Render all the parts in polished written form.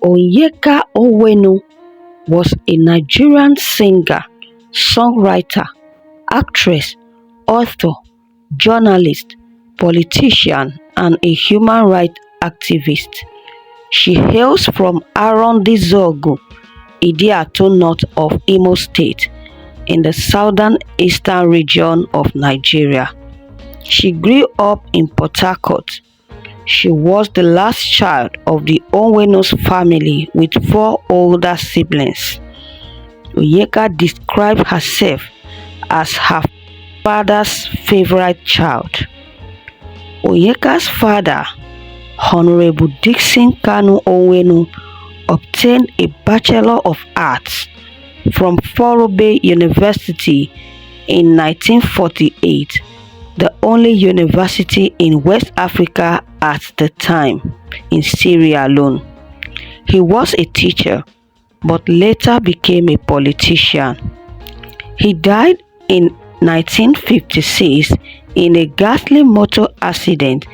Onyeka Onwenu was a Nigerian singer, songwriter, actress, author, journalist, politician, and a human rights activist. She hails from Arondizogu, Idiato North of Imo State, in the southern-eastern region of Nigeria. She grew up in Port Harcourt. She was the last child of the Onwenu's family with 4 older siblings. Onyeka described herself as her father's favorite child. Onyeka's father, Honorable Dickson Kanu Onwenu, obtained a Bachelor of Arts from Forobe University in 1948, the only university in West Africa at the time, in Sierra Leone. He was a teacher, but later became a politician. He died in 1956 in a ghastly motor accident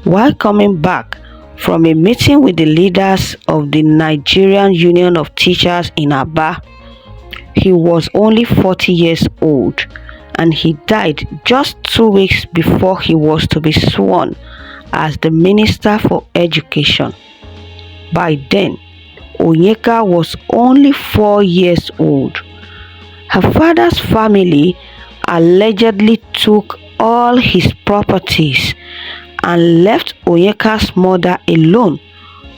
while coming back from a meeting with the leaders of the Nigerian Union of Teachers in Aba. He was only 40 years old, and he died just 2 weeks before he was to be sworn as the Minister for Education. By then, Onyeka was only 4 years old. Her father's family allegedly took all his properties and left Onyeka's mother alone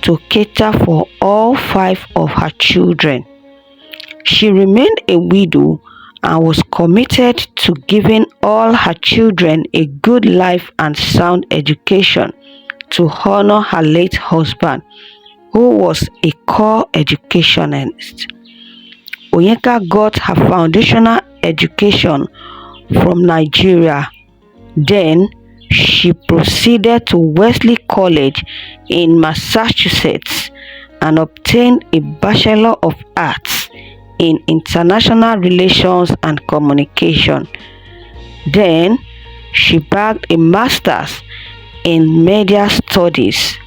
to cater for all 5 of her children. She remained a widow and was committed to giving all her children a good life and sound education to honor her late husband, who was a core educationist. Onyeka got her foundational education from Nigeria. Then she proceeded to Wesley College in Massachusetts and obtained a Bachelor of Arts in International Relations and Communication. Then she bagged a Master's in Media Studies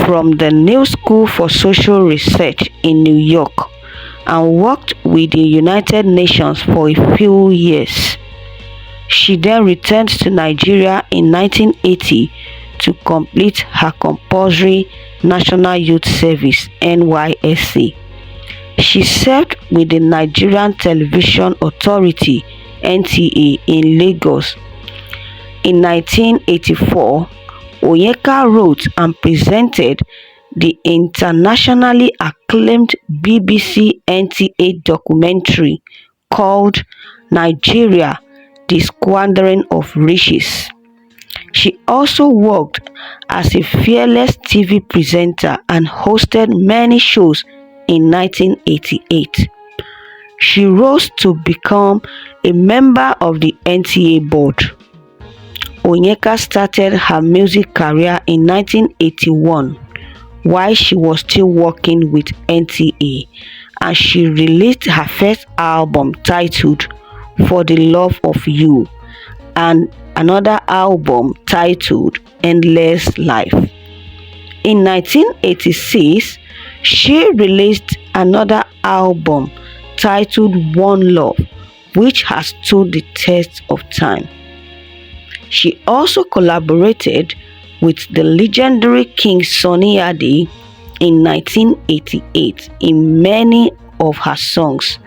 from the New School for Social Research in New York and worked with the United Nations for a few years. She then returned to Nigeria in 1980 to complete her compulsory National Youth Service (NYSC). She served with the Nigerian Television Authority (NTA) in Lagos. In 1984, Onyeka wrote and presented the internationally acclaimed BBC NTA documentary called Nigeria: The Squandering of Riches. She also worked as a fearless TV presenter and hosted many shows in 1988. She rose to become a member of the NTA board. Onyeka started her music career in 1981 while she was still working with NTA, and she released her first album titled For the Love of You and another album titled Endless Life. In 1986, she released another album titled One Love, which has stood the test of time. She also collaborated with the legendary King Sunny Ade in 1988 in many of her songs.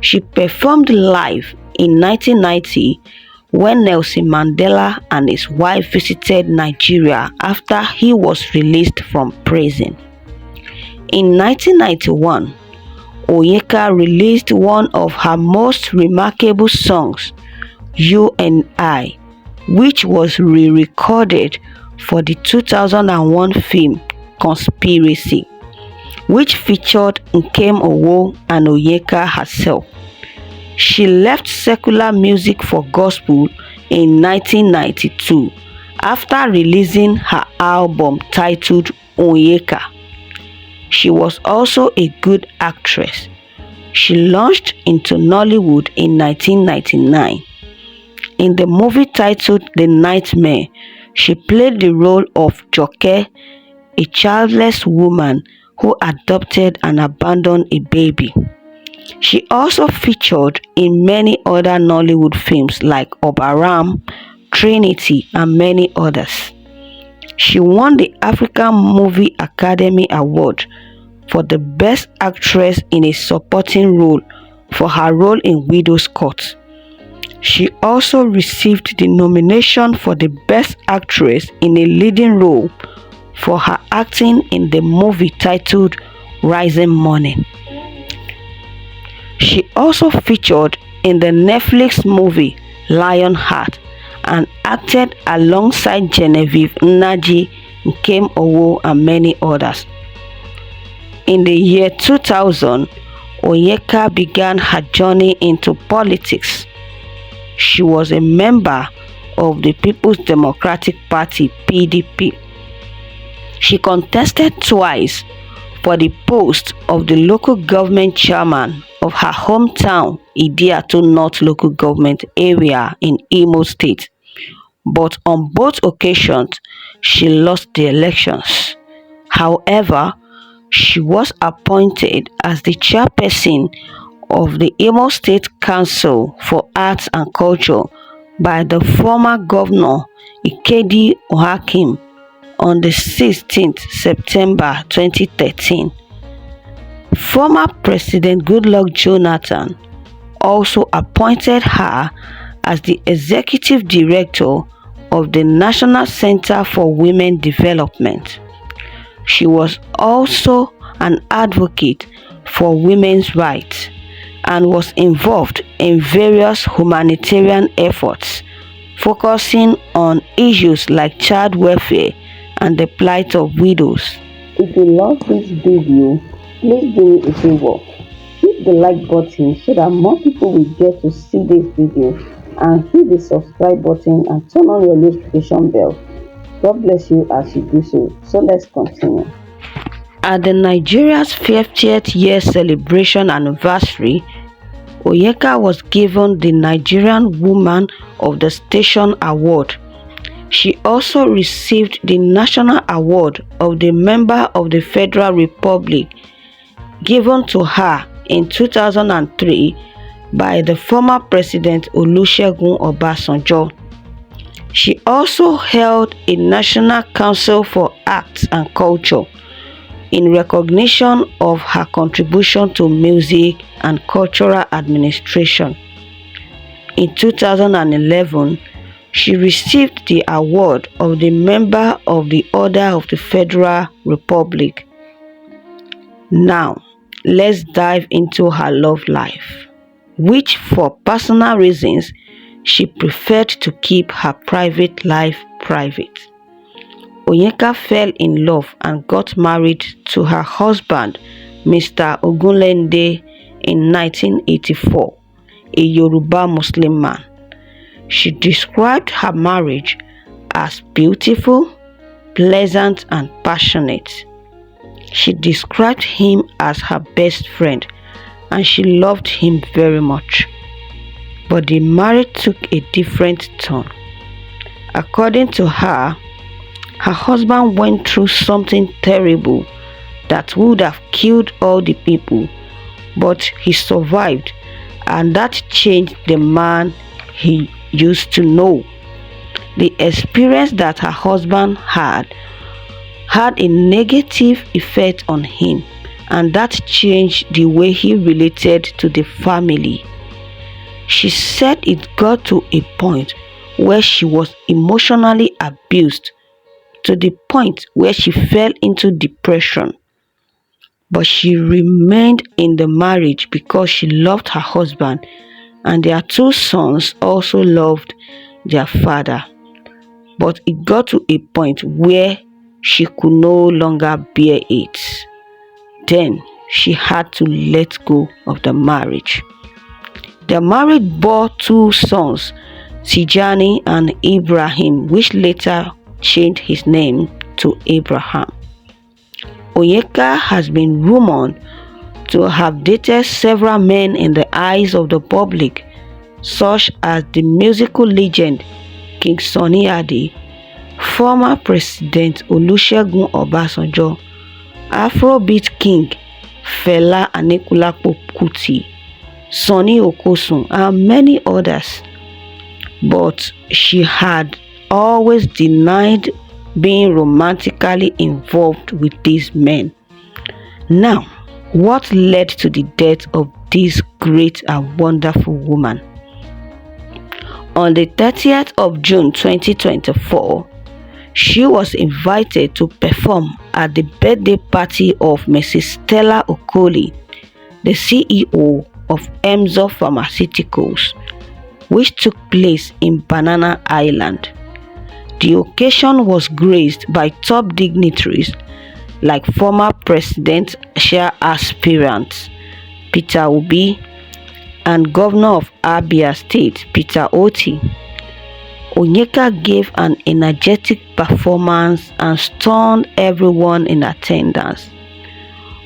She performed live in 1990 when Nelson Mandela and his wife visited Nigeria after he was released from prison. In 1991, Onyeka released one of her most remarkable songs, You and I, which was re-recorded for the 2001 film Conspiracy, which featured Nkem Owo and Onyeka herself. She left secular music for gospel in 1992 after releasing her album titled Onyeka. She was also a good actress. She launched into Nollywood in 1999. In the movie titled The Nightmare, she played the role of Joke, a childless woman who adopted and abandoned a baby. She also featured in many other Nollywood films like Obaram, Trinity, and many others. She won the African Movie Academy Award for the Best Actress in a Supporting Role for her role in Widow's Court. She also received the nomination for the Best Actress in a Leading Role for her acting in the movie titled Rising Morning. She also featured in the Netflix movie Lionheart and acted alongside Genevieve Nnaji, Nkem Owo, and many others. In the year 2000, Onyeka began her journey into politics. She was a member of the People's Democratic Party (PDP). She contested twice for the post of the local government chairman of her hometown Idiato North local government area in Imo State, but on both occasions she lost the elections. However, she was appointed as the chairperson of the Imo State Council for Arts and Culture by the former governor Ikedi Ohakim on the 16th September 2013. Former President Goodluck Jonathan also appointed her as the executive director of the National Center for Women Development. She was also an advocate for women's rights and was involved in various humanitarian efforts focusing on issues like child welfare and the plight of widows. If you love this video, please do me a favor. Hit the like button so that more people will get to see this video, and hit the subscribe button and turn on your notification bell. God bless you as you do so. So let's continue. At the Nigeria's 50th year celebration anniversary, Onyeka was given the Nigerian Woman of the Station Award. She also received the National Award of the Member of the Federal Republic, given to her in 2003 by the former President Olusegun Obasanjo. She also held a National Council for Arts and Culture in recognition of her contribution to music and cultural administration. In 2011, she received the award of the Member of the Order of the Federal Republic. Now, let's dive into her love life, which for personal reasons she preferred to keep her private life private. Onyeka fell in love and got married to her husband, Mr. Ogunlende, in 1984, a Yoruba Muslim man. She described her marriage as beautiful, pleasant, and passionate. She described him as her best friend, and she loved him very much. But the marriage took a different turn. According to her husband went through something terrible that would have killed all the people, but he survived, and that changed the man he used to know. The experience that her husband had a negative effect on him, and that changed the way he related to the family. She said it got to a point where she was emotionally abused, to the point where she fell into depression. But she remained in the marriage because she loved her husband, and their two sons also loved their father. But it got to a point where she could no longer bear it. Then she had to let go of the marriage. The marriage bore two sons, Tijani and Ibrahim, which later changed his name to Abraham. Onyeka has been rumored to have dated several men in the eyes of the public, such as the musical legend King Sunny Ade, former President Olusegun Obasanjo, Afrobeat king Fela Anikulapo Kuti, Sunny Okosun, and many others. But she had always denied being romantically involved with these men. Now, what led to the death of this great and wonderful woman? On the 30th of June 2024, she was invited to perform at the birthday party of Mrs. Stella Okoli, the CEO of Emzo Pharmaceuticals, which took place in Banana Island. The occasion was graced by top dignitaries like former presidential aspirant Peter Obi and Governor of Abia State Peter Otti. Onyeka gave an energetic performance and stunned everyone in attendance.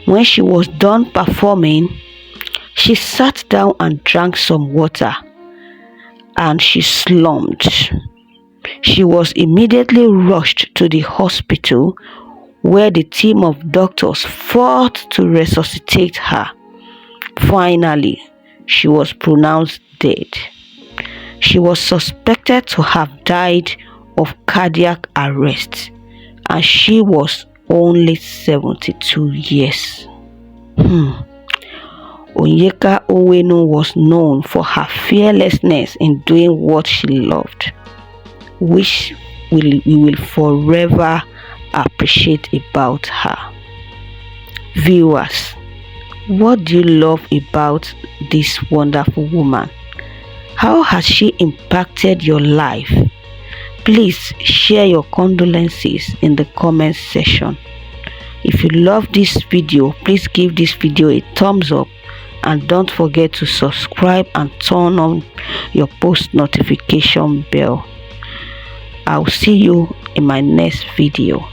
When she was done performing, she sat down and drank some water, and she slumped. She was immediately rushed to the hospital, where the team of doctors fought to resuscitate her. Finally, she was pronounced dead. She was suspected to have died of cardiac arrest, and she was only 72 years. Onyeka Onwenu was known for her fearlessness in doing what she loved, which we will forever appreciate about her. Viewers, what do you love about this wonderful woman? How has she impacted your life? Please share your condolences in the comment section. If you love this video, please give this video a thumbs up, and don't forget to subscribe and turn on your post notification bell. I'll see you in my next video.